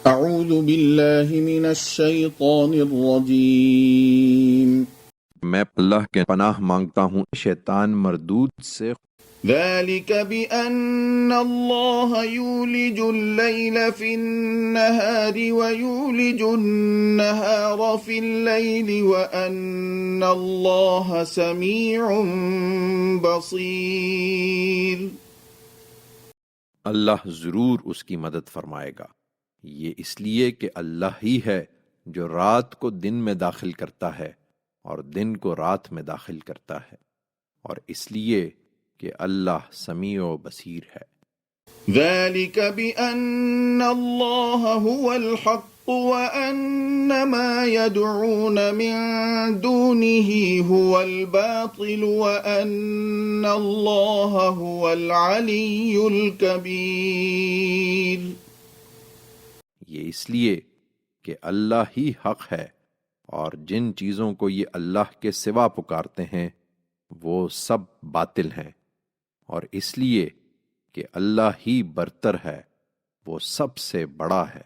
اعوذ باللہ من الشیطان الرجیم میں اللہ کے پناہ مانگتا ہوں شیطان مردود سے۔ ذلك بأن الله يولج الليل في النهار ويولج النهار في الليل وأن الله سميع بصير۔ اللہ ضرور اس کی مدد فرمائے گا، یہ اس لیے کہ اللہ ہی ہے جو رات کو دن میں داخل کرتا ہے اور دن کو رات میں داخل کرتا ہے، اور اس لیے کہ اللہ سمیع و بصیر ہے۔ ذلك بأن الله هو الحق وأن ما يدعون من دونه هو الباطل وأن الله هو العلي الكبير۔ یہ اس لیے کہ اللہ ہی حق ہے، اور جن چیزوں کو یہ اللہ کے سوا پکارتے ہیں وہ سب باطل ہیں، اور اس لیے کہ اللہ ہی برتر ہے، وہ سب سے بڑا ہے۔